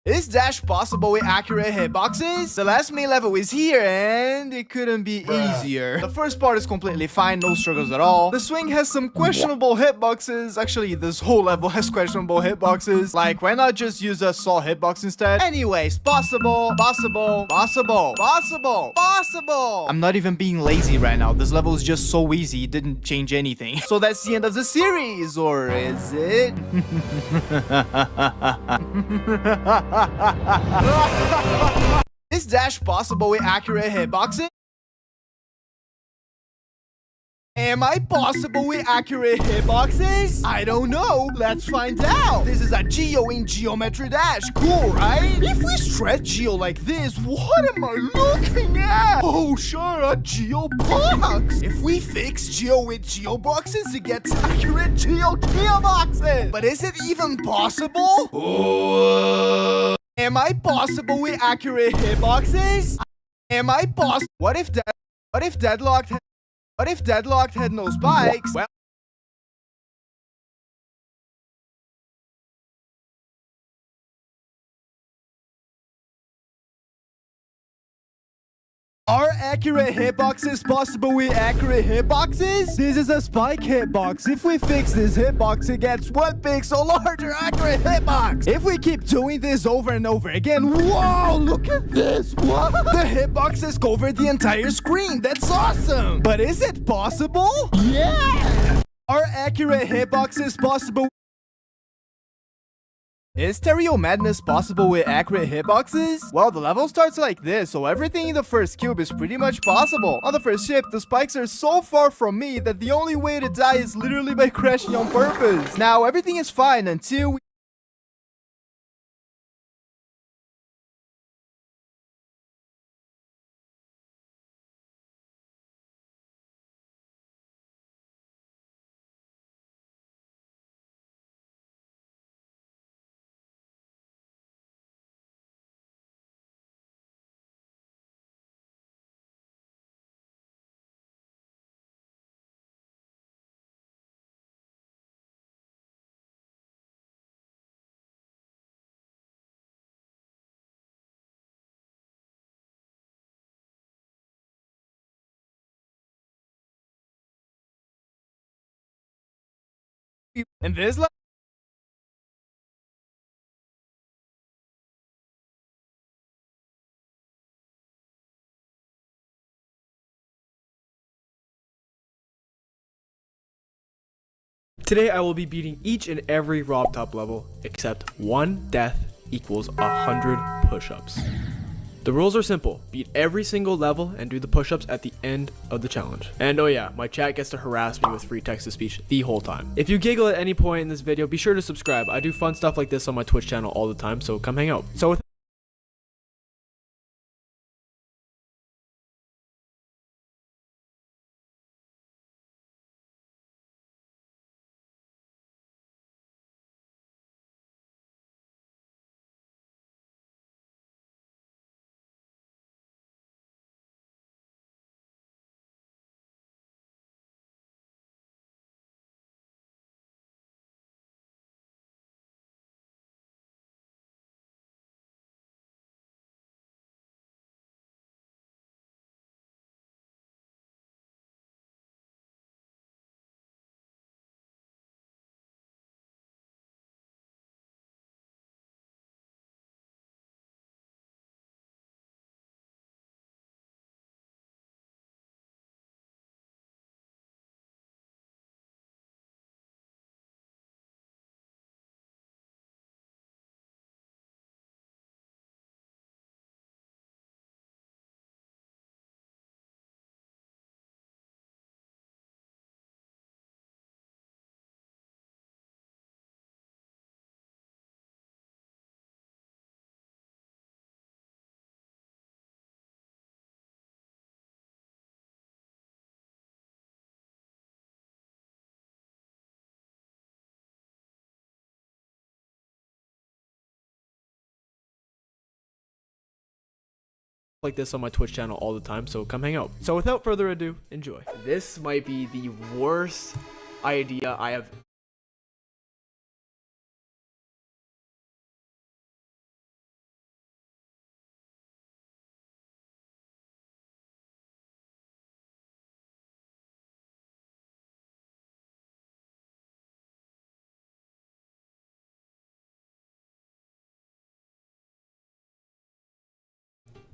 Is dash possible with accurate hitboxes? The last main level is here and it couldn't be easier. The first part is completely fine, no struggles at all. The swing has some questionable hitboxes. Actually, this whole level has questionable hitboxes. Like, why not just use a saw hitbox instead? Anyways, possible. I'm not even being lazy right now. This level is just so easy, it didn't change anything. So that's the end of the series, or is it? Is dash possible with accurate hitboxing? Am I possible with accurate hitboxes? I don't know. Let's find out. This is a Geo in Geometry Dash. Cool, right? If we stretch Geo like this, what am I looking at? Oh, sure, a Geo box. If we fix Geo with Geo boxes, it gets accurate Geo boxes. But is it even possible? Am I possible with accurate hitboxes? Am I possible? What if Deadlocked had no spikes? Well, are accurate hitboxes possible with accurate hitboxes? This is a spike hitbox. If we fix this hitbox, it gets 1 pixel larger accurate hitbox. If we keep doing this over and over again, whoa, look at this. What? The hitboxes cover the entire screen. That's awesome. But is it possible? Yeah. Are accurate hitboxes possible? Is Stereo Madness possible with accurate hitboxes? Well, the level starts like this, so everything in the first cube is pretty much possible. On the first ship, the spikes are so far from me that the only way to die is literally by crashing on purpose. Now, everything is fine until we... In this level... Today I will be beating each and every Rob Top level except one death equals 100 push-ups. The rules are simple: beat every single level and do the push-ups at the end of the challenge. And oh yeah, my chat gets to harass me with free text-to-speech the whole time. If you giggle at any point in this video, be sure to subscribe. I do fun stuff like this on my Twitch channel all the time, so come hang out. So with like this on my Twitch channel all the time, so come hang out. So without further ado, enjoy. This might be the worst idea I have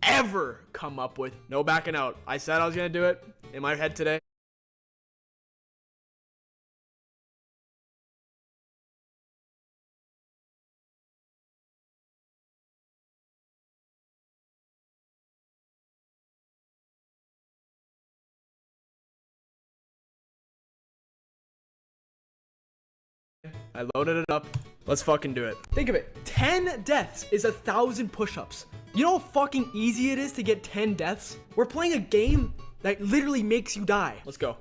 ever come up with. No backing out. I said I was gonna do it in my head today. I loaded it up. Let's fucking do it. Think of it. 10 deaths is 1,000 push-ups. You know how fucking easy it is to get 10 deaths? We're playing a game that literally makes you die. Let's go.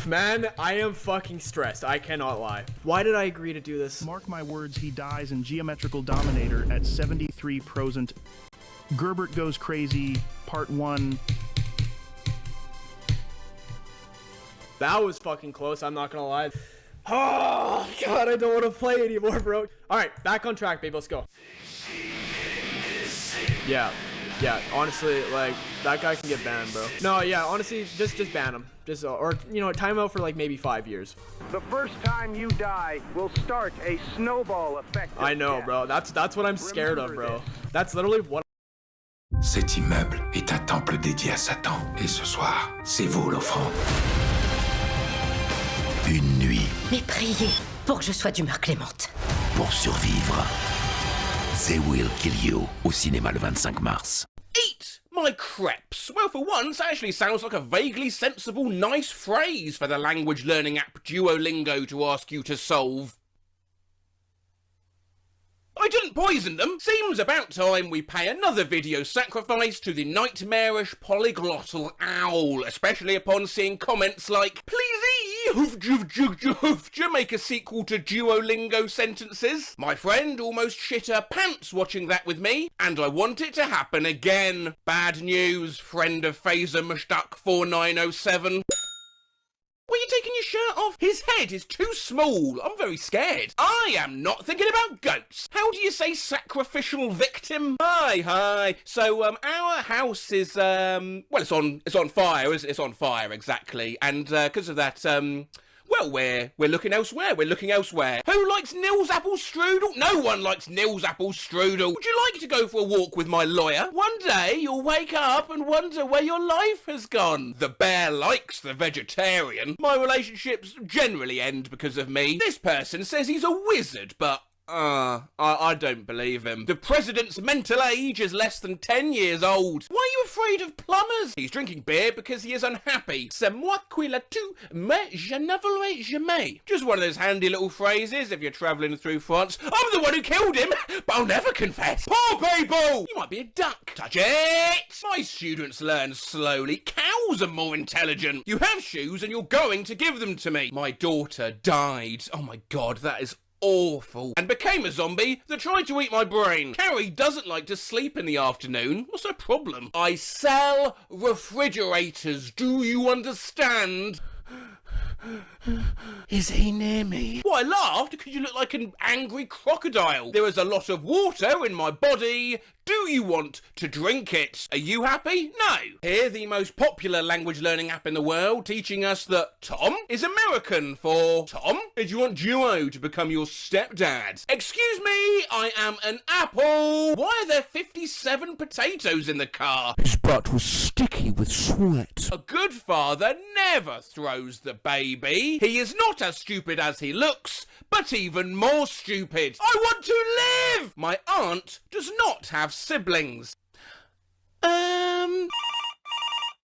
Man, I am fucking stressed. I cannot lie. Why did I agree to do this? Mark my words, he dies in Geometrical Dominator at 73 prosent. Gerbert Goes Crazy, Part 1. That was fucking close, I'm not gonna lie. Oh, God, I don't want to play anymore, bro. Alright, back on track, baby, let's go. Yeah, honestly, like, that guy can get banned, bro. No, yeah, honestly, just ban him. Just, or, you know, time out for, like, maybe 5 years. The first time you die will start a snowball effect. I know, bro. That's what I'm scared of, bro. That's literally what... Cet immeuble est un temple dédié à Satan. Et ce soir, c'est vous l'offrande. Une nuit. Mais priez pour que je sois d'humeur clémente. Pour survivre. They will kill you au cinéma le 25 mars. Eat my crepes. Well, for once, actually sounds like a vaguely sensible, nice phrase for the language learning app Duolingo to ask you to solve. I didn't poison them. Seems about time we pay another video sacrifice to the nightmarish polyglottal owl, especially upon seeing comments like, please make a sequel to Duolingo sentences. My friend almost shit her pants watching that with me, and I want it to happen again. Bad news, friend of Phaser Mushtaq 4907. Were you taking your shirt off? His head is too small. I'm very scared. I am not thinking about goats. How do you say sacrificial victim? Hi. So, our house is, well, it's on fire. It's on fire, exactly. And, because of that, well, we're looking elsewhere. Who likes Nils apple strudel? No one likes Nils apple strudel. Would you like to go for a walk with my lawyer? One day you'll wake up and wonder where your life has gone. The bear likes the vegetarian. My relationships generally end because of me. This person says he's a wizard, but I don't believe him. The president's mental age is less than 10 years old. Why are you afraid of plumbers? He's drinking beer because he is unhappy. C'est moi qui l'ai tout, mais je ne voudrais jamais. Just one of those handy little phrases if you're travelling through France. I'm the one who killed him, but I'll never confess. Poor people! You might be a duck. Touch it! My students learn slowly. Cows are more intelligent. You have shoes and you're going to give them to me. My daughter died. Oh my God, that is awful. And became a zombie that tried to eat my brain. Carrie doesn't like to sleep in the afternoon. What's her problem? I sell refrigerators. Do you understand? Is he near me? Well, I laughed because you look like an angry crocodile. There is a lot of water in my body. Do you want to drink it? Are you happy? No. Here, the most popular language learning app in the world, teaching us that Tom is American for Tom. Did you want Duo to become your stepdad? Excuse me, I am an apple. Why are there 57 potatoes in the car? His butt was sticky with sweat. A good father never throws the baby. He is not as stupid as he looks, but even more stupid. I want to live! My aunt does not have siblings.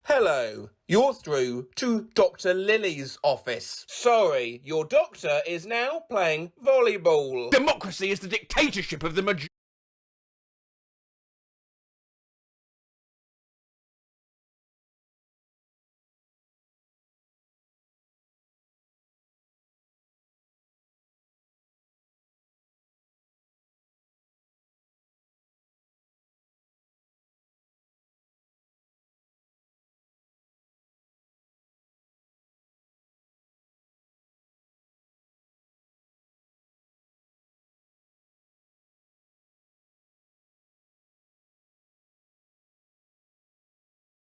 Hello. You're through to Dr. Lily's office. Sorry, your doctor is now playing volleyball. Democracy is the dictatorship of the majority.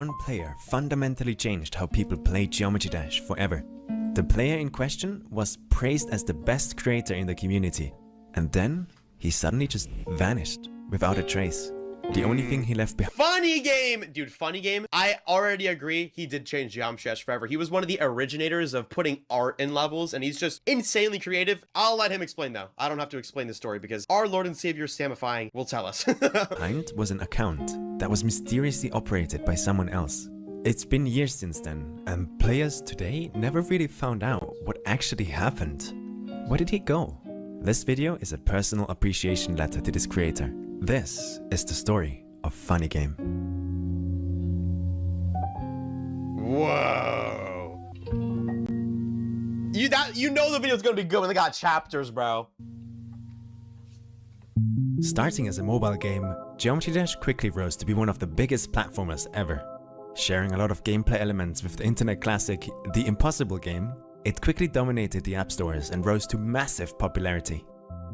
One player fundamentally changed how people play Geometry Dash forever. The player in question was praised as the best creator in the community. And then he suddenly just vanished without a trace. The only thing he left behind. Funny Game! Dude, Funny Game, I already agree he did change Geometry Dash forever. He was one of the originators of putting art in levels, and he's just insanely creative. I'll let him explain, though. I don't have to explain the story, because our Lord and Savior Samifying will tell us. Behind was an account that was mysteriously operated by someone else. It's been years since then, and players today never really found out what actually happened. Where did he go? This video is a personal appreciation letter to this creator. This is the story of Funny Game. Whoa. You know the video's gonna be good when they got chapters, bro. Starting as a mobile game, Geometry Dash quickly rose to be one of the biggest platformers ever. Sharing a lot of gameplay elements with the internet classic The Impossible Game, it quickly dominated the app stores and rose to massive popularity.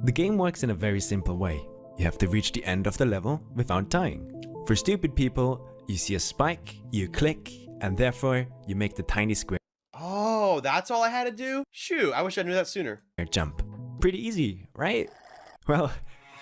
The game works in a very simple way. You have to reach the end of the level without dying. For stupid people, you see a spike, you click, and therefore you make the tiny square Oh, that's all I had to do? Shoot, I wish I knew that sooner. jump. Pretty easy, right? Well,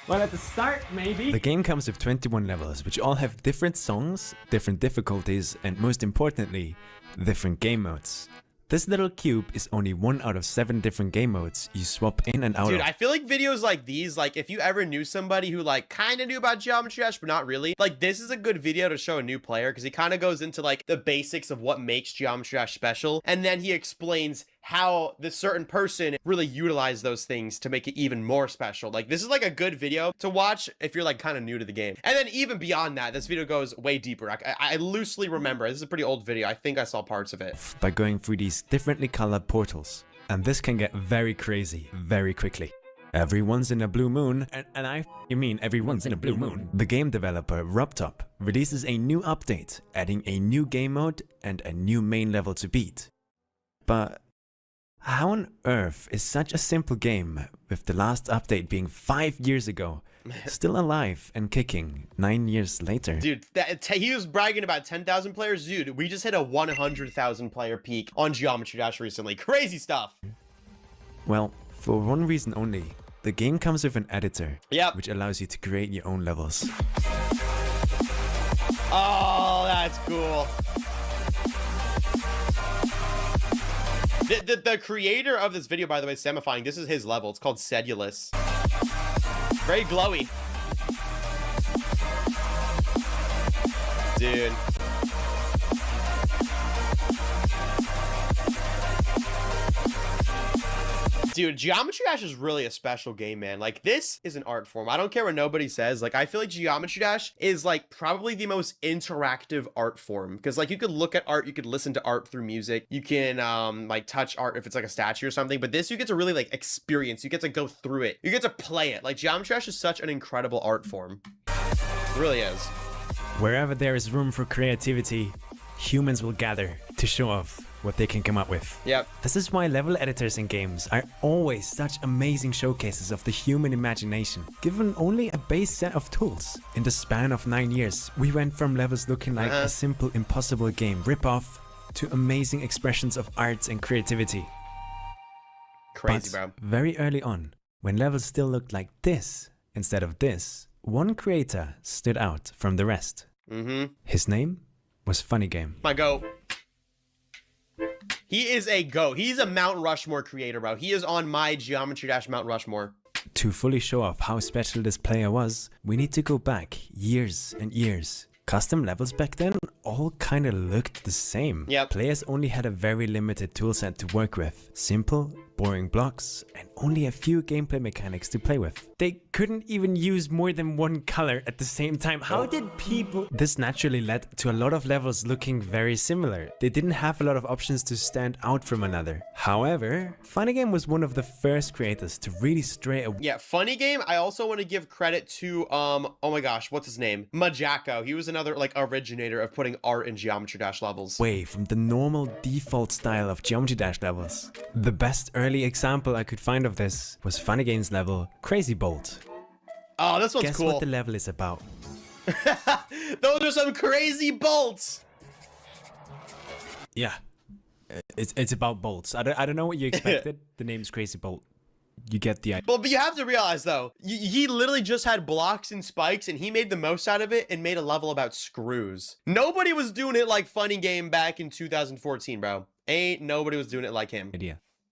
at the start, maybe. The game comes with 21 levels, which all have different songs, different difficulties, and most importantly, different game modes. This little cube is only 1 out of 7 different game modes you swap in and out Dude, of. I feel like videos like these, like if you ever knew somebody who like kind of knew about Geometry Dash, but not really, like this is a good video to show a new player because he kind of goes into like the basics of what makes Geometry Dash special. And then he explains how this certain person really utilized those things to make it even more special. Like this is like a good video to watch if you're like kind of new to the game. And then even beyond that, this video goes way deeper. I loosely remember, this is a pretty old video. I think I saw parts of it. By going through these differently colored portals. And this can get very crazy very quickly. Every once in a blue moon, and I mean every once in a blue moon, the game developer RobTop releases a new update, adding a new game mode and a new main level to beat. But how on earth is such a simple game, with the last update being 5 years ago, still alive and kicking 9 years later? Dude, he was bragging about 10,000 players. Dude, we just hit a 100,000 player peak on Geometry Dash recently. Crazy stuff. Well, for one reason only. The game comes with an editor, Yep. which allows you to create your own levels. Oh, that's cool. The creator of this video, by the way, Samifying, this is his level. It's called Sedulous. Very glowy. Dude. Dude, Geometry Dash is really a special game, man. Like, this is an art form. I don't care what nobody says. Like, I feel like Geometry Dash is, like, probably the most interactive art form. Because, like, you could look at art, you could listen to art through music. You can, like, touch art if it's, like, a statue or something. But this, you get to really, like, experience. You get to go through it. You get to play it. Like, Geometry Dash is such an incredible art form. It really is. Wherever there is room for creativity, humans will gather to show off what they can come up with. Yep. This is why level editors in games are always such amazing showcases of the human imagination, given only a base set of tools. In the span of 9 years, we went from levels looking like a simple Impossible Game ripoff to amazing expressions of art and creativity. Crazy, But bro. very early on, when levels still looked like this instead of this, one creator stood out from the rest. His name was Funny Game. My goat. He is a GOAT. He's a Mount Rushmore creator, bro. He is on my Geometry Dash Mount Rushmore. To fully show off how special this player was, we need to go back years and years. Custom levels back then all kinda looked the same. Yep. Players only had a very limited toolset to work with. Simple, boring blocks, and only a few gameplay mechanics to play with. They couldn't even use more than one color at the same time. How did people... This naturally led to a lot of levels looking very similar. They didn't have a lot of options to stand out from another. However, Funny Game was one of the first creators to really stray away. Yeah, Funny Game. I also want to give credit to, oh my gosh, what's his name? Majako. He was another, like, originator of putting art in Geometry Dash levels. Away from the normal default style of Geometry Dash levels. The best early example I could find of this was Funny Game's level Crazy Bolt. Oh, this one's Guess cool. what the level is about? Those are some crazy bolts. Yeah, it's about bolts. I don't know what you expected. The name's Crazy Bolt. you get the idea. Well, but you have to realize though, he literally just had blocks and spikes and he made the most out of it and made a level about screws. Nobody was doing it like Funny Game back in 2014, bro. Ain't nobody was doing it like him.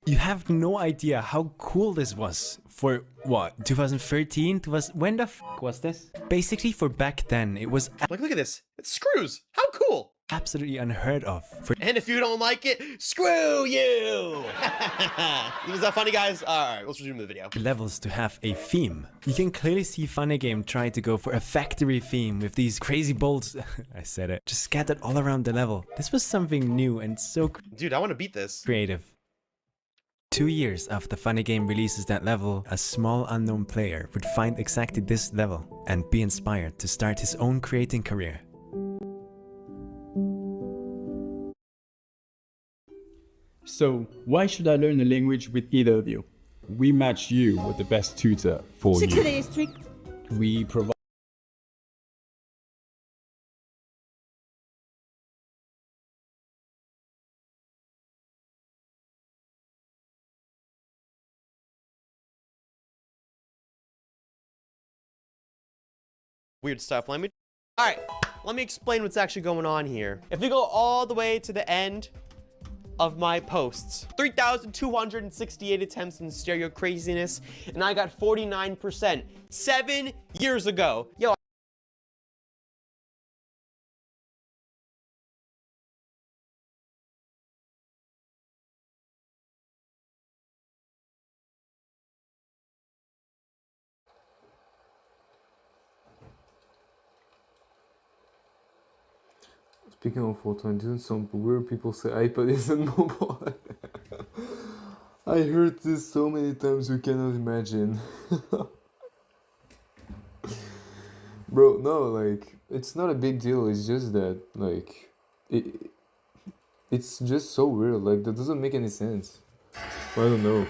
You have no idea how cool this was for what, 2013? When the f was this? Basically for back then, it was Like, look at this. It's screws. How cool. absolutely unheard of. And if you don't like it, screw you. Was that funny, guys? All right, let's resume the video. Levels to have a theme. You can clearly see Funny Game trying to go for a factory theme with these crazy bolts. I said it. Just scattered all around the level. This was something new and so Dude, I want to beat this. creative. 2 years after Funny Game releases that level, a small unknown player would find exactly this level and be inspired to start his own creating career. So, why should I learn a language with either of you? We match you with the best tutor for you. We provide Weird stuff. All right, let me explain what's actually going on here. If we go all the way to the end of my posts, 3,268 attempts in stereo craziness, and I got 49% 7 years ago. Yo. Speaking of Fortnite, doesn't some weird people say iPad isn't mobile? I heard this so many times you cannot imagine. Bro, no, like, it's not a big deal, it's just that, like, it's just so weird, like, that doesn't make any sense. I don't know.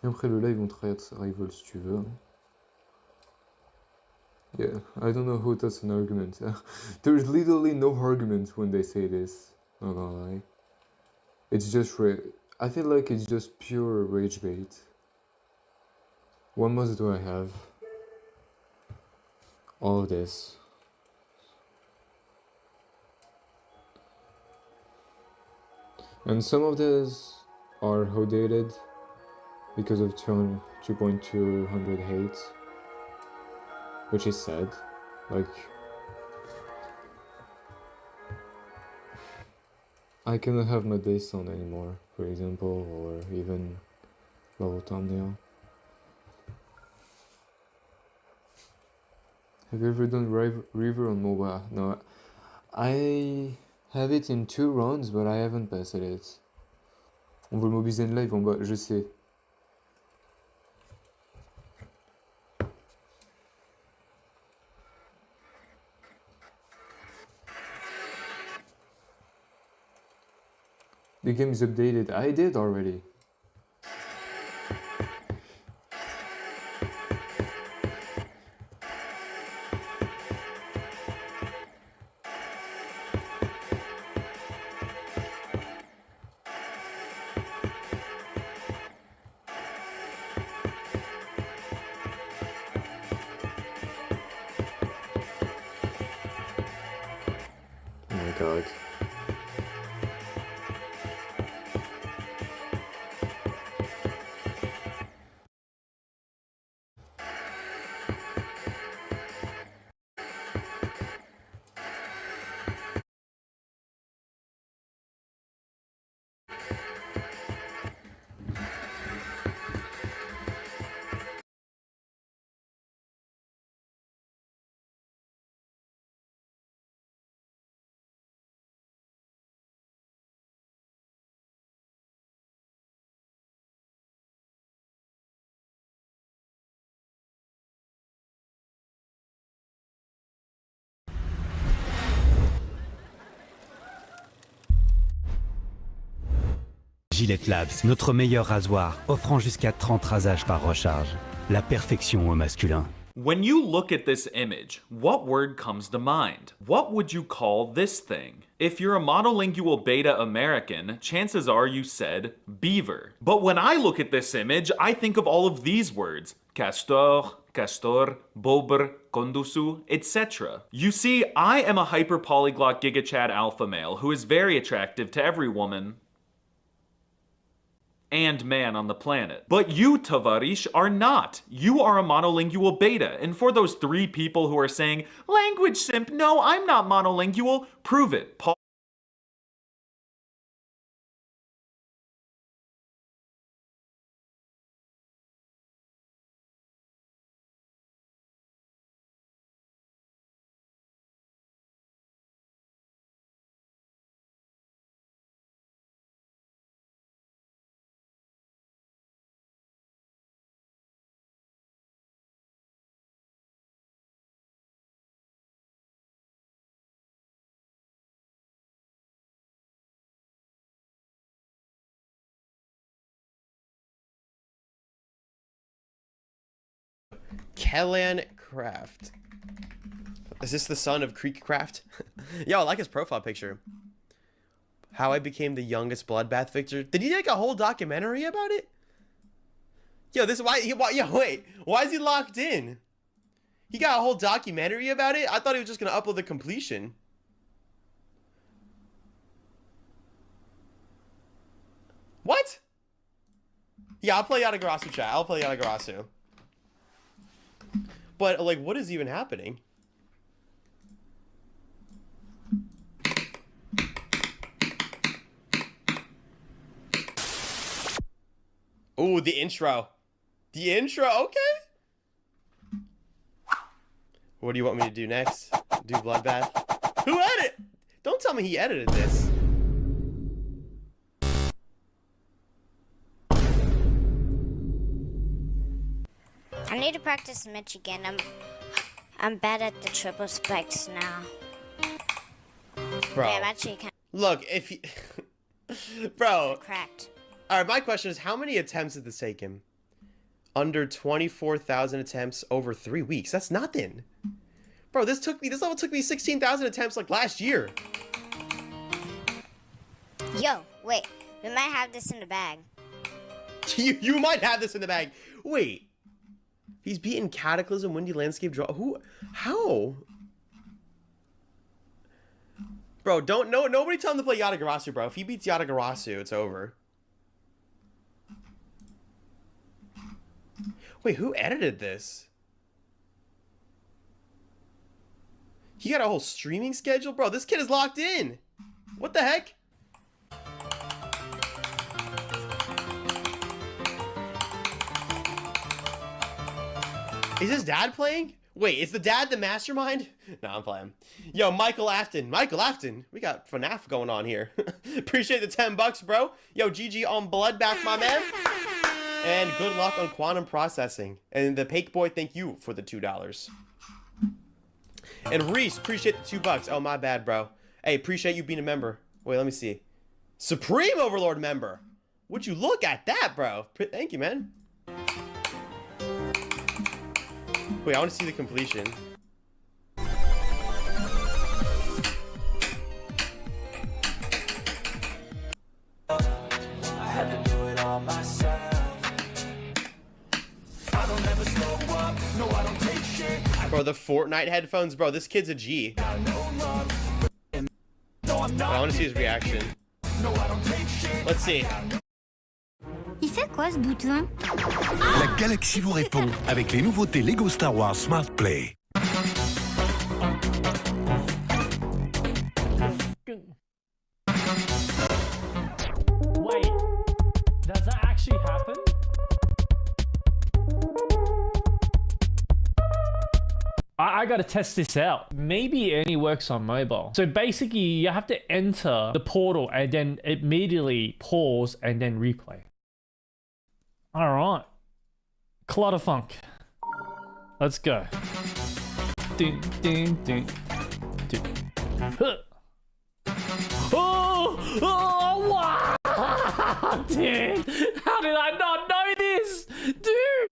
Et après le live, on tryhard Rival si tu veux. Hein. Yeah, I don't know who that's an argument. There's literally no argument when they say this. Not gonna lie. It's just I feel like it's just pure rage bait. What mods do I have? All of this. And some of these are outdated because of 2.200 hate, which is sad. Like, I cannot have my base on anymore, for example, or even level thumbnail. Have you ever done River on mobile? No, I have it in 2 rounds, but I haven't passed it. On veut le mobiliser en live en bas, je sais. The game is updated. I did already. Oh my god. Gillette Labs, notre meilleur rasoir, offrant jusqu'à 30 rasages par recharge. La perfection au masculin. When you look at this image, what word comes to mind? What would you call this thing? If you're a monolingual beta American, chances are you said beaver. But when I look at this image, I think of all of these words. Castor, castor, bober, condusu, etc. You see, I am a hyper-polyglot GigaChad alpha male who is very attractive to every woman and man on the planet. But you, Tavarish, are not. You are a monolingual beta. And for those 3 people who are saying, language simp, no, I'm not monolingual, prove it. Kellan Craft. Is this the son of Creek Craft? Yo, I like his profile picture. How I became the youngest bloodbath victor. Did he make a whole documentary about it? Yo, this is why wait, why is he locked in? He got a whole documentary about it? I thought he was just gonna upload the completion. What? Yeah, I'll play Yatagarasu, chat. I'll play Yatagarasu. But, like, what is even happening? Ooh, the intro. The intro, okay. What do you want me to do next? Do Bloodbath? Who edited? Don't tell me he edited this. I need to practice Mitch again. I'm bad at the triple spikes now. Bro. Yeah, I'm actually kind of Look, if you... Bro. cracked. Alright, my question is, how many attempts did this take him? Under 24,000 attempts over 3 weeks. That's nothing. Bro, this level took me 16,000 attempts like last year. Yo, wait. We might have this in the bag. You might have this in the bag. Wait. He's beaten Cataclysm, Windy Landscape, Draw. Who? How? Bro, nobody tell him to play Yatagarasu, bro. If he beats Yatagarasu, it's over. Wait, who edited this? He got a whole streaming schedule? Bro, this kid is locked in. What the heck? Is his dad playing? Wait, is the dad the mastermind? No, I'm playing. Yo, Michael Afton. Michael Afton. We got FNAF going on here. Appreciate the 10 bucks, bro. Yo, GG on Bloodbath, my man. And good luck on quantum processing. And the Pake Boy, thank you for the $2. And Reese, appreciate the 2 bucks. Oh, my bad, bro. Hey, appreciate you being a member. Wait, let me see. Supreme Overlord member. Would you look at that, bro? Thank you, man. Wait, I want to see the completion. Bro, the Fortnite headphones, bro. This kid's a G. I want to see his reaction. Let's see. Il fait quoi ce bouton? La galaxie vous répond avec les nouveautés Lego Star Wars Smart Play. Wait, does that actually happen? I gotta test this out. Maybe it only works on mobile. So basically, you have to enter the portal and then immediately pause and then replay. All right, Clutterfunk. Let's go. Ding, ding, ding, ding. Huh. Oh, wow! fuck, dude? How did I not know this? Dude!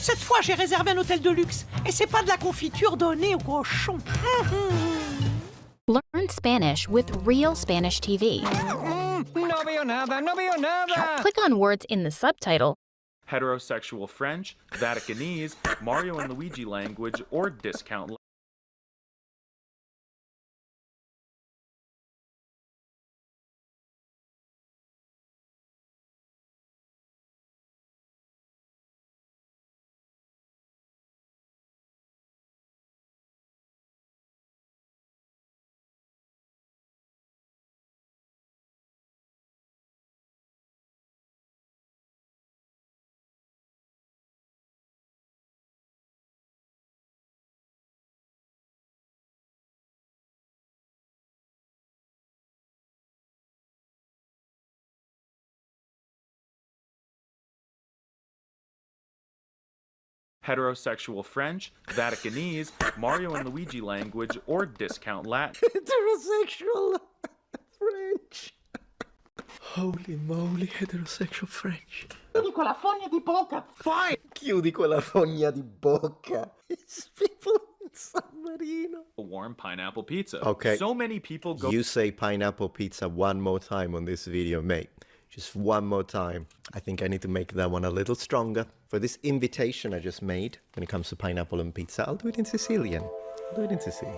Cette fois, j'ai réservé un hôtel de luxe. Et c'est pas de la confiture donnée aux cochons. Learn Spanish with Real Spanish TV. No veo nada, no veo nada. Click on words in the subtitle. Heterosexual French, Vaticanese, Mario and Luigi language, or discount. Heterosexual French, Vaticanese, Mario and Luigi language, or discount Latin. Heterosexual French. Holy moly, heterosexual French. Chiudi quella fogna di bocca. Fine. Chiudi quella fogna di bocca. It's people in San Marino. Warm pineapple pizza. Okay. So many people go. You say pineapple pizza one more time on this video, mate. Just one more time. I think I need to make that one a little stronger. For this invitation I just made, when it comes to pineapple and pizza, I'll do it in Sicilian. I'll do it in Sicilian.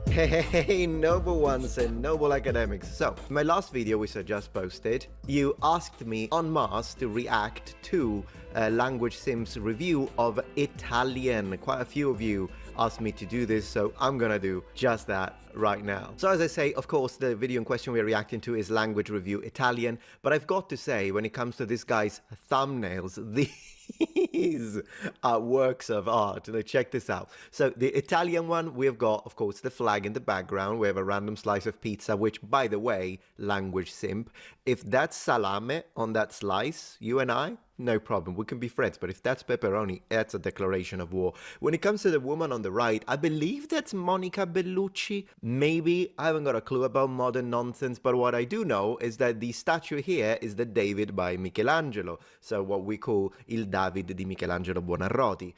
Hey, noble ones and noble academics. So, in my last video which I just posted, you asked me en masse to react to Language Sims review of Italian. Quite a few of you asked me to do this, so I'm gonna do just that right now. So as I say, of course, the video in question we're reacting to is Language Review Italian, but I've got to say, when it comes to this guy's thumbnails, these are works of art. Now check this out. So the Italian one, we've got, of course, the flag in the background. We have a random slice of pizza, which, by the way, Language Simp, if that's salame on that slice, you and I, no problem, we can be friends. But if that's pepperoni, that's a declaration of war. When it comes to the woman on the right, I believe that's Monica Bellucci. Maybe. I haven't got a clue about modern nonsense, but what I do know is that the statue here is the David by Michelangelo. So what we call Il David di Michelangelo Buonarroti,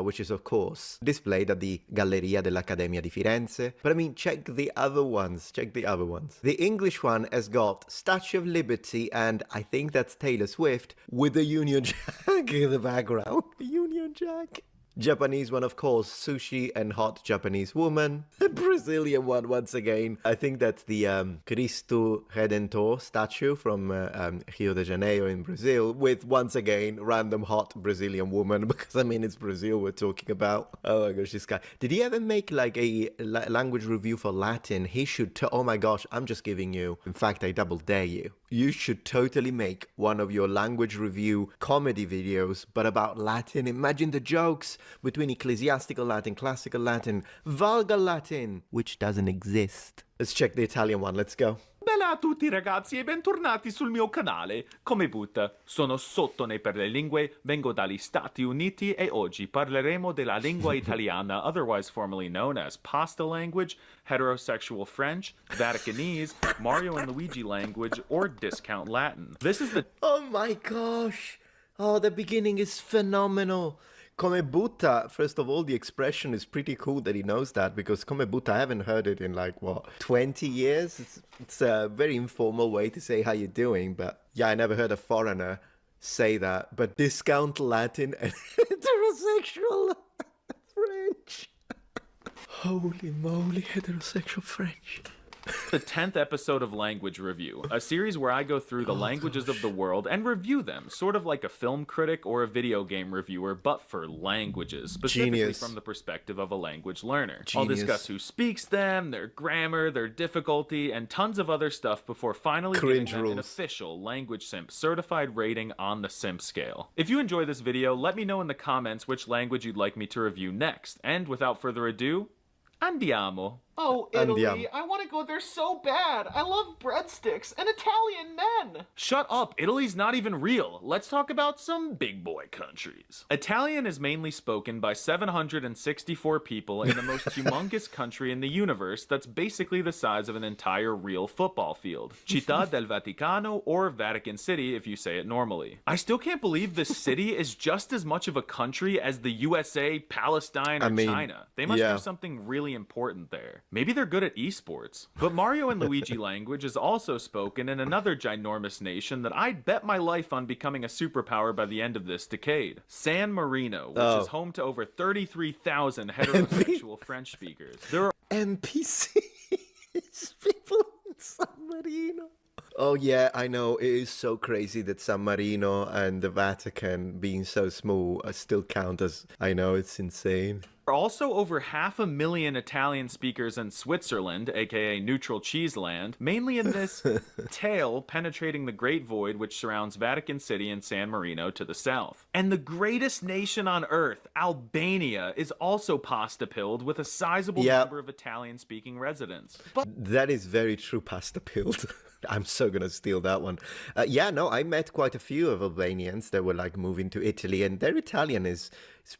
which is, of course, displayed at the Galleria dell'Accademia di Firenze. But I mean, check the other ones. Check the other ones. The English one has got Statue of Liberty, and I think that's Taylor Swift with the Union Jack in the background. Union Jack. Japanese one, of course, sushi and hot Japanese woman. The Brazilian one, once again, I think that's the Cristo Redentor statue from Rio de Janeiro in Brazil, with, once again, random hot Brazilian woman, because, I mean, it's Brazil we're talking about. Oh my gosh, this guy. Did he ever make, like, a language review for Latin? He should, oh my gosh, I'm just giving you, in fact, I double dare you. You should totally make one of your language review comedy videos, but about Latin. Imagine the jokes between ecclesiastical Latin, classical Latin, vulgar Latin, which doesn't exist. Let's check the Italian one, let's go. Bella a tutti ragazzi e bentornati sul mio canale. Come Butta, sono sottone per le lingue, vengo dagli Stati Uniti e oggi parleremo della lingua italiana, otherwise formerly known as pasta language, heterosexual French, Vaticanese, Mario and Luigi language, or discount Latin. This is the... Oh my gosh! Oh, the beginning is phenomenal. Come butta, first of all, the expression is pretty cool that he knows that, because come butta, I haven't heard it in like, what, 20 years? It's a very informal way to say how you're doing, but yeah, I never heard a foreigner say that. But discount Latin and heterosexual French. Holy moly, heterosexual French. The 10th episode of Language Review, a series where I go through the languages of the world and review them, sort of like a film critic or a video game reviewer, but for languages, specifically Genius. from the perspective of a language learner. Genius. I'll discuss who speaks them, their grammar, their difficulty, and tons of other stuff before finally Cringe giving them an rules. official Language Simp certified rating on the Simp scale. If you enjoy this video, let me know in the comments which language you'd like me to review next, and without further ado, andiamo. Oh, Italy, Andiamo. I want to go there so bad. I love breadsticks and Italian men. Shut up, Italy's not even real. Let's talk about some big boy countries. Italian is mainly spoken by 764 people in the most humongous country in the universe that's basically the size of an entire real football field. Città del Vaticano, or Vatican City if you say it normally. I still can't believe this city is just as much of a country as the USA, Palestine, or China. They must yeah. do something really important there. Maybe they're good at esports. But Mario and Luigi language is also spoken in another ginormous nation that I'd bet my life on becoming a superpower by the end of this decade. San Marino, which is home to over 33,000 heterosexual French speakers. There are NPCs, people in San Marino. Oh yeah, I know, it is so crazy that San Marino and the Vatican, being so small, still count as, I know, it's insane. There are also over 500,000 Italian speakers in Switzerland, aka neutral cheese land, mainly in this tail penetrating the Great Void which surrounds Vatican City and San Marino to the south. And the greatest nation on earth, Albania, is also pasta-pilled with a sizable number of Italian-speaking residents. That is very true, pasta pilled. I'm so gonna steal that one. Yeah, no, I met quite a few of Albanians that were like moving to Italy, and their Italian is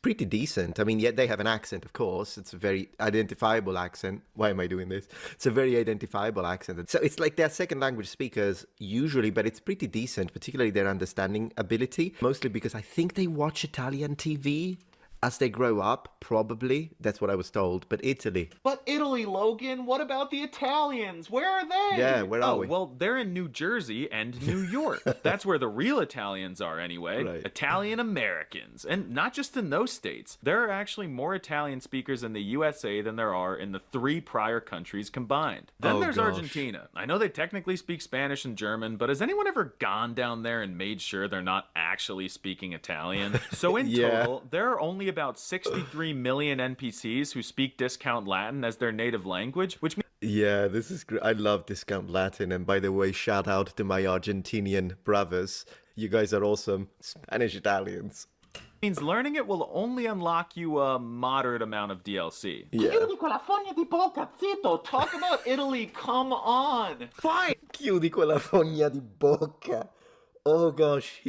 pretty decent. I mean, yeah, they have an accent, of course. It's a very identifiable accent. Why am I doing this? It's a very identifiable accent. So it's like they're second language speakers usually, but it's pretty decent, particularly their understanding ability. Mostly because I think they watch Italian TV as they grow up, probably. That's what I was told. But Italy. But Italy, Logan, what about the Italians? Where are they? Yeah, where are we? Well, they're in New Jersey and New York. That's where the real Italians are anyway. Right. Italian Americans. And not just in those states. There are actually more Italian speakers in the USA than there are in the 3 prior countries combined. Then there's Argentina. I know they technically speak Spanish and German, but has anyone ever gone down there and made sure they're not actually speaking Italian? So in total, there are only about 63 million NPCs who speak Discount Latin as their native language, which means Yeah, this is great. I love Discount Latin. And by the way, shout out to my Argentinian brothers. You guys are awesome. Spanish Italians. means learning it will only unlock you a moderate amount of DLC. Chiudi quella fogna di bocca, zitto. Talk about Italy, come on. Fine. Chiudi quella fogna di bocca. Oh gosh,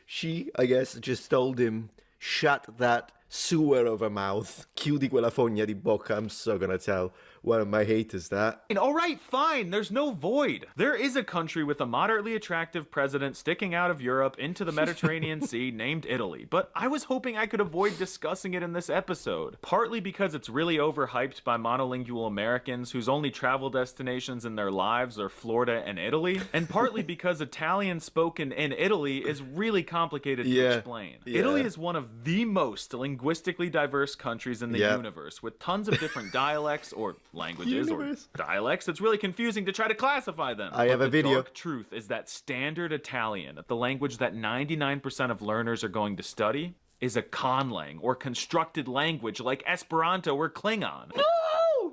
she, I guess, just told him, shut that sewer of a mouth. Chiudi quella fogna di bocca. I'm so gonna tell one of my haters that. All right, fine. There's no void. There is a country with a moderately attractive president sticking out of Europe into the Mediterranean Sea named Italy, but I was hoping I could avoid discussing it in this episode. Partly because it's really overhyped by monolingual Americans whose only travel destinations in their lives are Florida and Italy, and partly because Italian spoken in Italy is really complicated to explain. Italy is one of the most linguistically diverse countries in the universe, with tons of different dialects or languages or dialects. It's really confusing to try to classify them. I have a video. The dark truth is that standard Italian, the language that 99% of learners are going to study, is a conlang or constructed language like Esperanto or Klingon. No!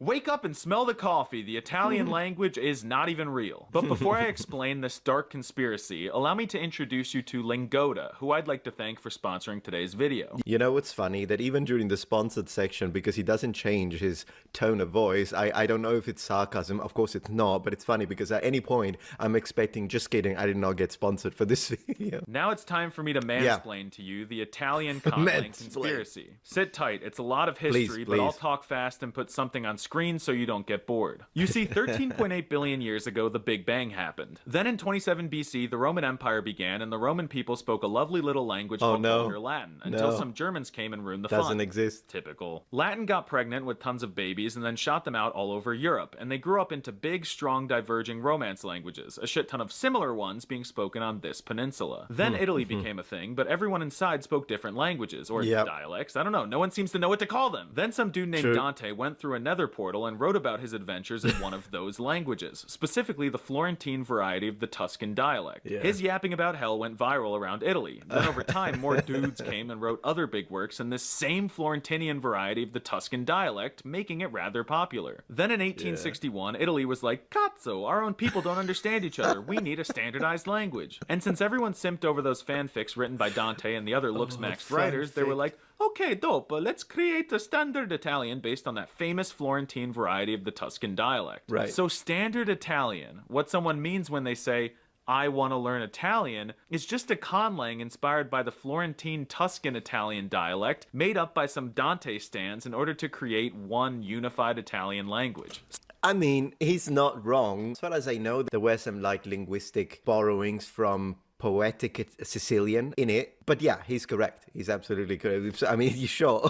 Wake up and smell the coffee. The Italian language is not even real. But before I explain this dark conspiracy, allow me to introduce you to Lingoda, who I'd like to thank for sponsoring today's video. You know what's funny? That even during the sponsored section, because he doesn't change his tone of voice, I don't know if it's sarcasm. Of course it's not, but it's funny because at any point I'm expecting, just kidding, I did not get sponsored for this video. Now it's time for me to mansplain to you the Italian conlang conspiracy. Sit tight. It's a lot of history, but I'll talk fast and put something on screen so you don't get bored. You see, 13.8 billion years ago, the Big Bang happened. Then in 27 BC, the Roman Empire began, and the Roman people spoke a lovely little language called Vulgar Latin, until some Germans came and ruined the fun. Doesn't exist. Typical. Latin got pregnant with tons of babies and then shot them out all over Europe, and they grew up into big, strong, diverging Romance languages, a shit ton of similar ones being spoken on this peninsula. Then Italy became a thing, but everyone inside spoke different languages, or dialects. I don't know. No one seems to know what to call them. Then some dude named Dante went through a nether portal and wrote about his adventures in one of those languages, specifically the Florentine variety of the Tuscan dialect. His yapping about hell went viral around Italy. Then over time, more dudes came and wrote other big works in this same Florentinian variety of the Tuscan dialect, making it rather popular. Then in 1861, Italy was like, cazzo, our own people don't understand each other. We need a standardized language. And since everyone simped over those fanfics written by Dante and the other looks-maxed writers, they were like, okay, dope, let's create a standard Italian based on that famous Florentine variety of the Tuscan dialect. Right. So standard Italian, what someone means when they say, I want to learn Italian, is just a conlang inspired by the Florentine Tuscan Italian dialect, made up by some Dante stans in order to create one unified Italian language. I mean, he's not wrong. As far as I know, there were some like linguistic borrowings from Poetic Sicilian in it. But yeah, he's correct. He's absolutely correct. I mean, you sure?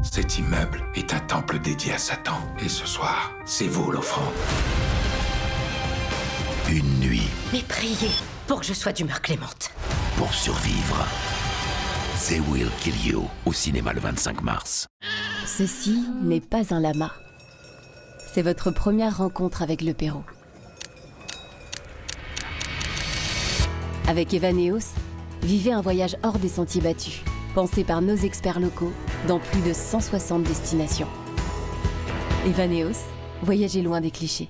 Cet immeuble est un temple dédié à Satan. Et ce soir, c'est vous l'offrande. Une nuit Mais priez pour que je sois d'humeur clémente. pour survivre. They Will Kill You au cinéma le 25 mars. Ceci n'est pas un lama. C'est votre première rencontre avec le Pérou. Avec Evaneos, vivez un voyage hors des sentiers battus, pensé par nos experts locaux dans plus de 160 destinations. Evaneos, voyagez loin des clichés.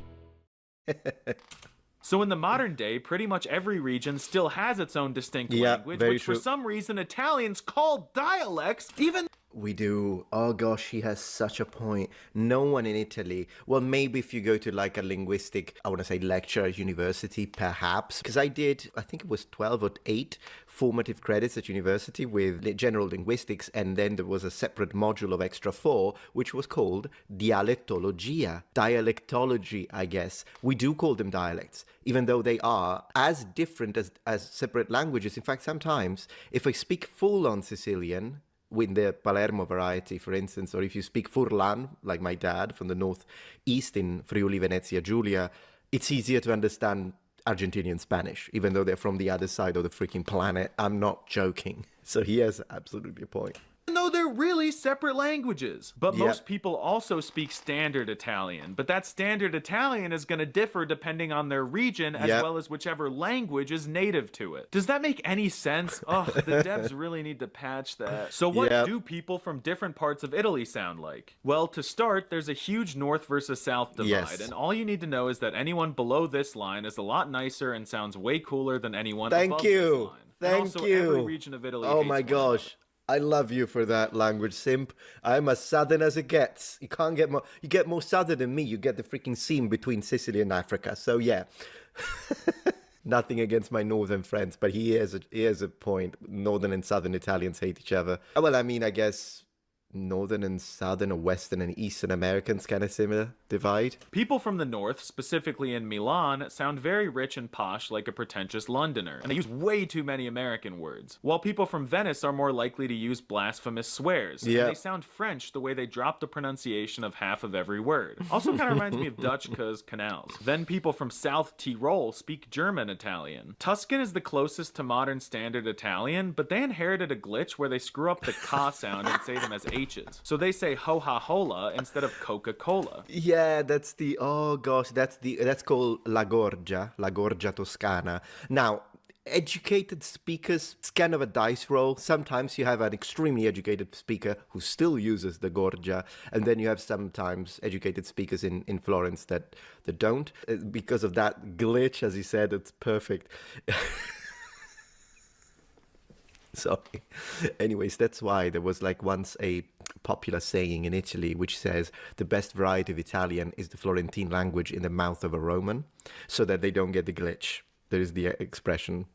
So in the modern day, pretty much every region still has its own distinct language, which for some reason Italians call dialects, even... We do. Oh gosh, he has such a point. No one in Italy. Well, maybe if you go to like a linguistic, I want to say lecture at university, perhaps. Because I think it was 12 or 8 formative credits at university with general linguistics. And then there was a separate module of extra 4, which was called dialettologia. Dialectology, I guess. We do call them dialects, even though they are as different as separate languages. In fact, sometimes if I speak full-on Sicilian, with the Palermo variety, for instance, or if you speak Furlan, like my dad from the northeast in Friuli, Venezia, Giulia, it's easier to understand Argentinian Spanish, even though they're from the other side of the freaking planet. I'm not joking. So he has absolutely a point. Even though they're really separate languages. But most people also speak standard Italian. But that standard Italian is going to differ depending on their region as well as whichever language is native to it. Does that make any sense? Oh, the devs really need to patch that. So what do people from different parts of Italy sound like? Well, to start, there's a huge north versus south divide. And all you need to know is that anyone below this line is a lot nicer and sounds way cooler than anyone above this line. Thank you. Every region of Italy Oh my gosh. I love you for that, language simp. I'm as southern as it gets. You can't get more. You get more southern than me. You get the freaking seam between Sicily and Africa. So yeah, nothing against my northern friends, but he has a point. Northern and southern Italians hate each other. Well, I mean, I guess northern and southern or western and eastern Americans kind of similar divide. People from the north, specifically in Milan, sound very rich and posh like a pretentious Londoner, and they use way too many American words. While people from Venice are more likely to use blasphemous swears, and they sound French the way they drop the pronunciation of half of every word. Also kind of reminds me of Dutch cause canals. Then people from South Tyrol speak German Italian. Tuscan is the closest to modern standard Italian, but they inherited a glitch where they screw up the ka sound and say them as H's. So they say ho-ha-hola instead of Coca-Cola. Yeah, that's called La Gorgia Toscana. Now, educated speakers, it's kind of a dice roll. Sometimes you have an extremely educated speaker who still uses the Gorgia, and then you have sometimes educated speakers in Florence that don't. Because of that glitch, as he said, it's perfect. Sorry. Anyways, that's why there was like once a popular saying in Italy which says the best variety of Italian is the Florentine language in the mouth of a Roman, so that they don't get the glitch. There is the expression,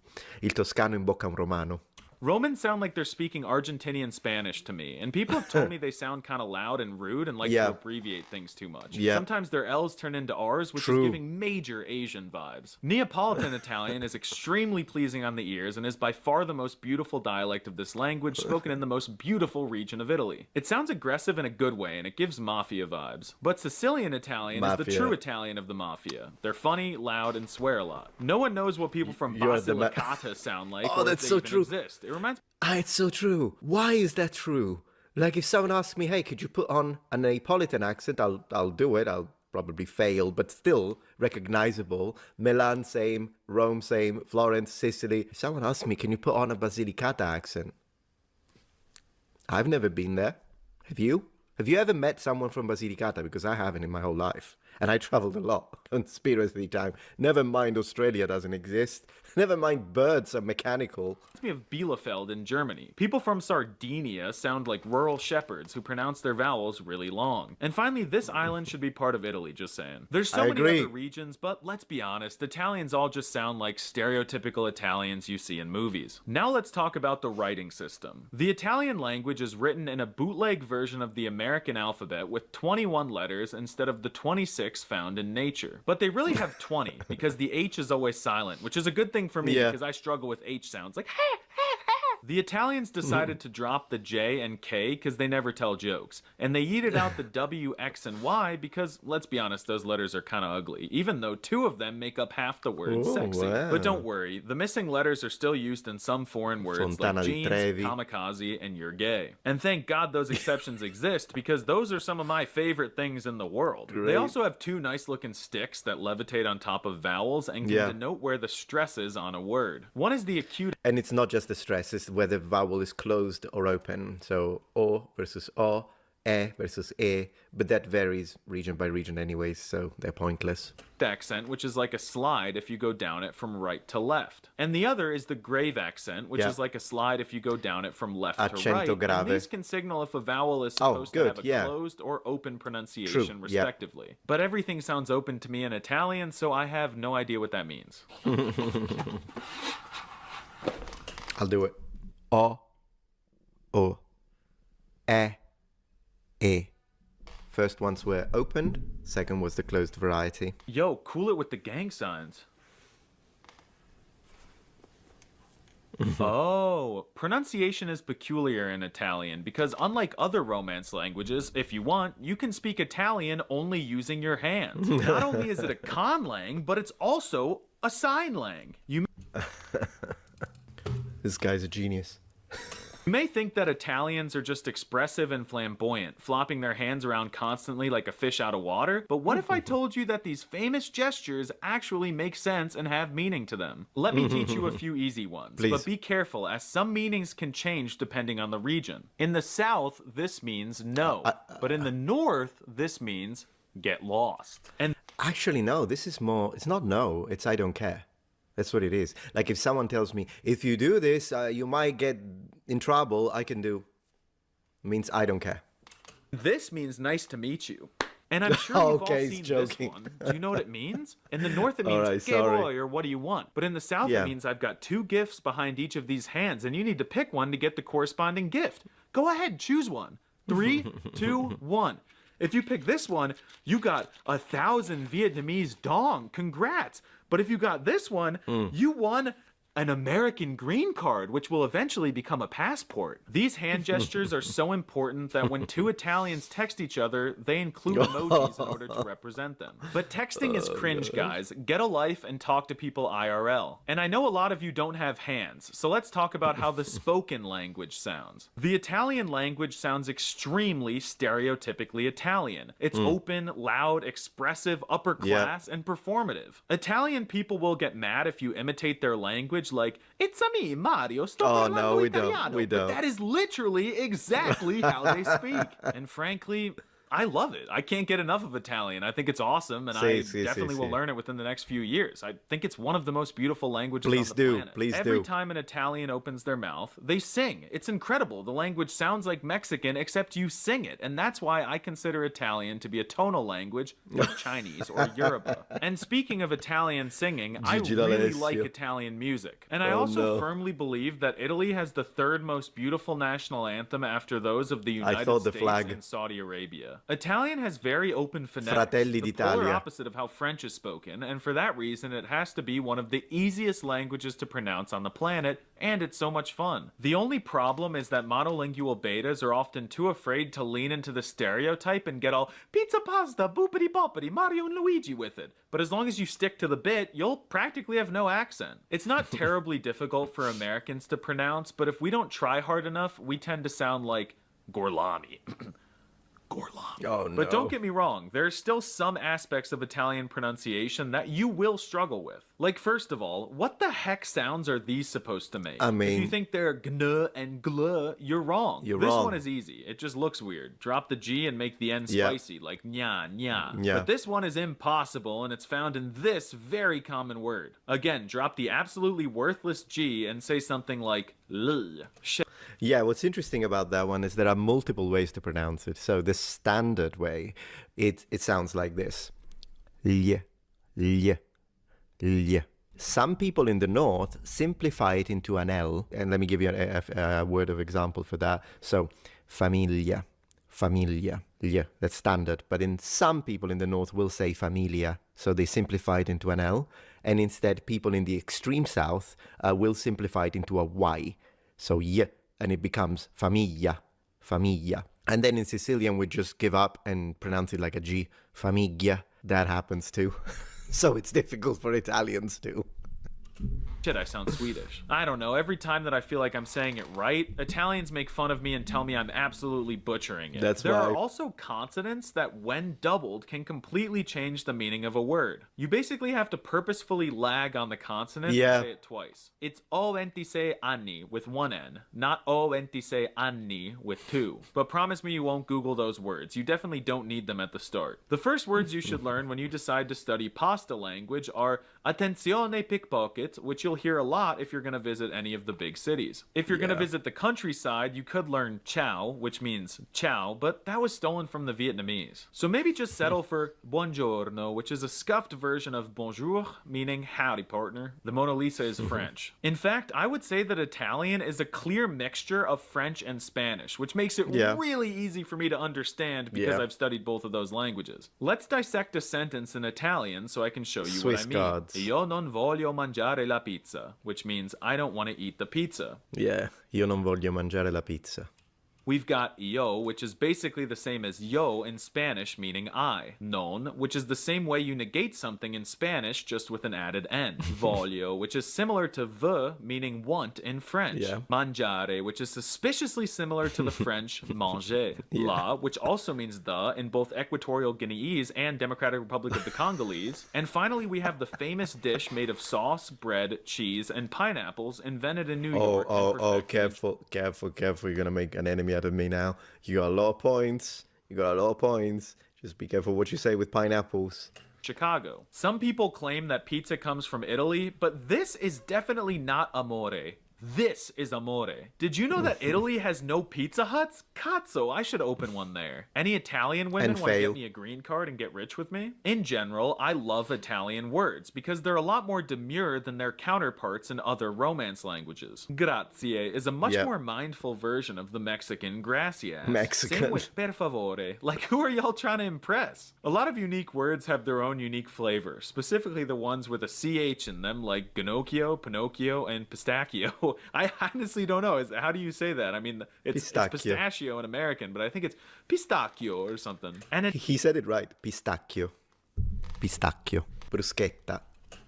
il toscano in bocca a un romano. Romans sound like they're speaking Argentinian Spanish to me, and people have told me they sound kind of loud and rude and like to abbreviate things too much. Sometimes their L's turn into R's, which is giving major Asian vibes. Neapolitan Italian is extremely pleasing on the ears and is by far the most beautiful dialect of this language, spoken in the most beautiful region of Italy. It sounds aggressive in a good way, and it gives mafia vibes. But Sicilian Italian is the true Italian of the mafia. They're funny, loud, and swear a lot. No one knows what people from Basilicata sound like. Oh, that's so true. Exist. It reminds It's so true. Why is that true? Like if someone asks me, hey, could you put on a Neapolitan accent? I'll do it. I'll probably fail, but still recognizable. Milan, same. Rome, same. Florence, Sicily. If someone asks me, can you put on a Basilicata accent? I've never been there. Have you? Have you ever met someone from Basilicata? Because I haven't in my whole life. And I traveled a lot, conspiracy time. Never mind Australia doesn't exist. Never mind birds are mechanical. Me of Bielefeld in Germany. People from Sardinia sound like rural shepherds who pronounce their vowels really long. And finally, this island should be part of Italy, just saying. There's so many other regions, but let's be honest, Italians all just sound like stereotypical Italians you see in movies. Now let's talk about the writing system. The Italian language is written in a bootleg version of the American alphabet with 21 letters instead of the 26 found in nature. But they really have 20 because the H is always silent, which is a good thing for me because I struggle with H sounds like The Italians decided to drop the J and K because they never tell jokes. And they yeeted out the W, X, and Y because, let's be honest, those letters are kind of ugly, even though 2 of them make up half the word sexy. Wow. But don't worry, the missing letters are still used in some foreign words Fontana like di jeans, Trevi. kamikaze, and you're gay. And thank God those exceptions exist because those are some of my favorite things in the world. Great. They also have 2 nice looking sticks that levitate on top of vowels and can denote where the stress is on a word. One is the acute. And it's not just the stress, it's where the vowel is closed or open. So O versus O, E versus E, but that varies region by region anyways, so they're pointless. Accent, which is like a slide if you go down it from right to left. And the other is the grave accent, which is like a slide if you go down it from left to right. And these can signal if a vowel is supposed to have a closed or open pronunciation, respectively. But everything sounds open to me in Italian, so I have no idea what that means. I'll do it. O, O, E. First ones were opened, second was the closed variety. Yo, cool it with the gang signs. Oh, pronunciation is peculiar in Italian because unlike other Romance languages, if you want, you can speak Italian only using your hands. Not only is it a conlang, but it's also a sign lang. This guy's a genius. You may think that Italians are just expressive and flamboyant, flopping their hands around constantly like a fish out of water, but what if I told you that these famous gestures actually make sense and have meaning to them? Let me teach you a few easy ones, but be careful as some meanings can change depending on the region. In the South, this means no, but in the North, this means get lost. And actually, no, this is more, it's not no, it's I don't care. That's what it is. Like if someone tells me, if you do this, you might get in trouble, I can do. Means I don't care. This means nice to meet you. And I'm sure you've all seen this one. Do you know what it means? In the North, it means, "Gay boy," or "what do you want?" But in the South, it means, "I've got 2 gifts behind each of these hands, and you need to pick one to get the corresponding gift. Go ahead, choose one. 3, 2, 1. If you pick this one, you got 1,000 Vietnamese dong. Congrats. But if you got this one, you won an American green card, which will eventually become a passport. These hand gestures are so important that when 2 Italians text each other, they include emojis in order to represent them. But texting is cringe, guys. Get a life and talk to people IRL. And I know a lot of you don't have hands, so let's talk about how the spoken language sounds. The Italian language sounds extremely stereotypically Italian. It's open, loud, expressive, upper class, and performative. Italian people will get mad if you imitate their language like, "It's a me, Mario, sto parlando italiano." We don't. But that is literally exactly how they speak. And frankly, I love it. I can't get enough of Italian. I think it's awesome, and I definitely will learn it within the next few years. I think it's one of the most beautiful languages on the planet. Please do. Every time an Italian opens their mouth, they sing. It's incredible. The language sounds like Mexican, except you sing it, and that's why I consider Italian to be a tonal language like Chinese or Yoruba. And speaking of Italian singing, I really like Italian music. And I also firmly believe that Italy has the third most beautiful national anthem after those of the United States and Saudi Arabia. Italian has very open phonetics, the polar opposite of how French is spoken, and for that reason it has to be one of the easiest languages to pronounce on the planet, and it's so much fun. The only problem is that monolingual betas are often too afraid to lean into the stereotype and get all pizza pasta, boopity boppity, Mario and Luigi with it. But as long as you stick to the bit, you'll practically have no accent. It's not terribly difficult for Americans to pronounce, but if we don't try hard enough, we tend to sound like Gorlami. Gorlami. Oh, no. But don't get me wrong, there are still some aspects of Italian pronunciation that you will struggle with. Like, first of all, what the heck sounds are these supposed to make? I mean, if you think they're gn and gl, you're wrong. This one is easy. It just looks weird. Drop the G and make the N spicy, like nya, nya. But this one is impossible, and it's found in this very common word. Again, drop the absolutely worthless G and say something like l. Yeah, what's interesting about that one is there are multiple ways to pronounce it. So the standard way, it sounds like this. L, l, l. Some people in the north simplify it into an L. And let me give you a word of example for that. So, familia, familia, l. That's standard. But in some people in the north will say familia. So they simplify it into an L. And instead, people in the extreme south will simplify it into a Y. So, y. And it becomes famiglia, famiglia. And then in Sicilian, we just give up and pronounce it like a G, famiglia. That happens too. So it's difficult for Italians too. Shit, I sound Swedish. I don't know, every time that I feel like I'm saying it right, Italians make fun of me and tell me I'm absolutely butchering it. There are also consonants that, when doubled, can completely change the meaning of a word. You basically have to purposefully lag on the consonant and say it twice. It's o 26 anni with one N, not o 26 anni with two. But promise me you won't Google those words. You definitely don't need them at the start. The first words you should learn when you decide to study pasta language are attenzione pickpocket, which you'll hear a lot if you're going to visit any of the big cities. If you're going to visit the countryside, you could learn ciao, which means ciao, but that was stolen from the Vietnamese. So maybe just settle for buongiorno, which is a scuffed version of bonjour, meaning howdy partner. The Mona Lisa is French. In fact, I would say that Italian is a clear mixture of French and Spanish, which makes it really easy for me to understand because I've studied both of those languages. Let's dissect a sentence in Italian so I can show you what I mean. Io non voglio mangiare la pizza, which means I don't want to eat the pizza. Yeah, io non voglio mangiare la pizza. We've got yo, which is basically the same as yo in Spanish, meaning I. Non, which is the same way you negate something in Spanish, just with an added N. Voglio, which is similar to ve, meaning want in French. Mangiare, which is suspiciously similar to the French manger. La, which also means the in both Equatorial Guineese and Democratic Republic of the Congolese. And finally, we have the famous dish made of sauce, bread, cheese, and pineapples invented in New York. Careful. You're going to make an enemy out of me now. You got a lot of points. Just be careful what you say with pineapples. Chicago. Some people claim that pizza comes from Italy, but this is definitely not amore. This is amore. Did you know that Italy has no Pizza Huts? Cazzo, I should open one there. Any Italian women want to get me a green card and get rich with me? In general, I love Italian words because they're a lot more demure than their counterparts in other Romance languages. Grazie is a much more mindful version of the Mexican gracias. Same with per favore. Like, who are y'all trying to impress? A lot of unique words have their own unique flavor, specifically the ones with a CH in them, like Ginocchio, Pinocchio, and Pistachio. I honestly don't know. How do you say that? I mean, it's pistachio in American, but I think it's pistacchio or something. And he said it right. Pistacchio. Bruschetta.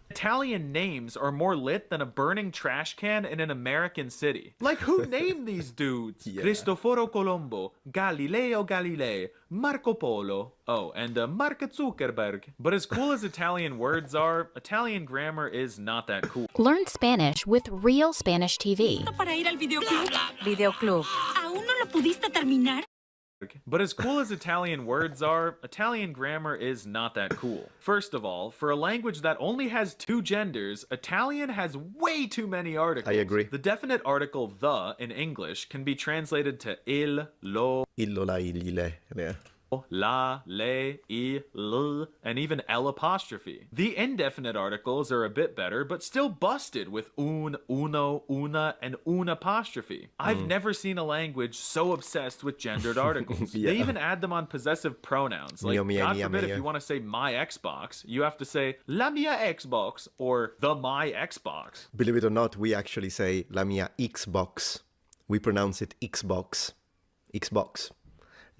Italian names are more lit than a burning trash can in an American city. Like, who named these dudes? Cristoforo Colombo, Galileo Galilei, Marco Polo. Oh, and Mark Zuckerberg. But as cool as Italian words are, Italian grammar is not that cool. Learn Spanish with Real Spanish TV. ¿Para ir al videoclub? Videoclub. ¿Aún no lo pudiste terminar? But as cool as Italian words are, Italian grammar is not that cool. First of all, for a language that only has 2 genders, Italian has way too many articles. I agree. The definite article the in English can be translated to il, lo, Illo, la, ile. Yeah. la, le, I, l, and even L apostrophe. The indefinite articles are a bit better, but still busted with un, uno, una, and un apostrophe. I've never seen a language so obsessed with gendered articles. Yeah. They even add them on possessive pronouns. Like, Mio, mia, God mia, forbid mia. if you want to say my Xbox, you have to say la mia Xbox or the my Xbox. Believe it or not, we actually say la mia Xbox. We pronounce it Xbox. Xbox.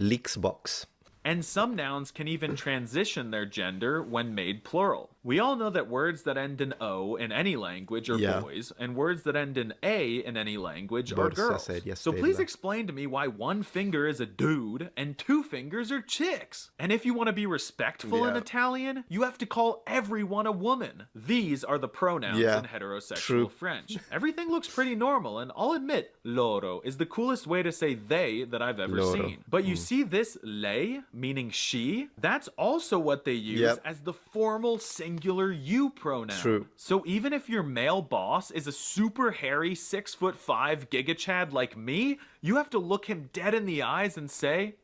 Lixbox. And some nouns can even transition their gender when made plural. We all know that words that end in O in any language are Yeah. boys, and words that end in A in any language are Borsa girls. said So yesterday please that. explain to me why 1 finger is a dude and 2 fingers are chicks. And if you want to be respectful in Yeah. Italian, you have to call everyone a woman. These are the pronouns Yeah, in heterosexual true. French. Everything looks pretty normal, and I'll admit, loro is the coolest way to say they that I've ever Loro. seen. But you see this lei, meaning she, that's also what they use Yep. as the formal singular you pronoun. True. So even if your male boss is a super hairy 6'5" Giga Chad like me, you have to look him dead in the eyes and say,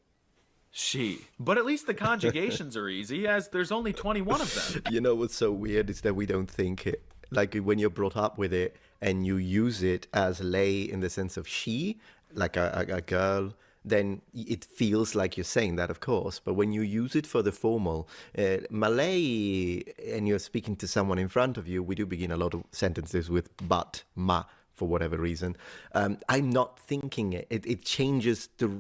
she. But at least the conjugations are easy, as there's only 21 of them. You know what's so weird is that we don't think it. Like when you're brought up with it and you use it as lay in the sense of she, like a girl, then it feels like you're saying that, of course. But when you use it for the formal, Malay, and you're speaking to someone in front of you, we do begin a lot of sentences with but, ma, for whatever reason. I'm not thinking it. It changes the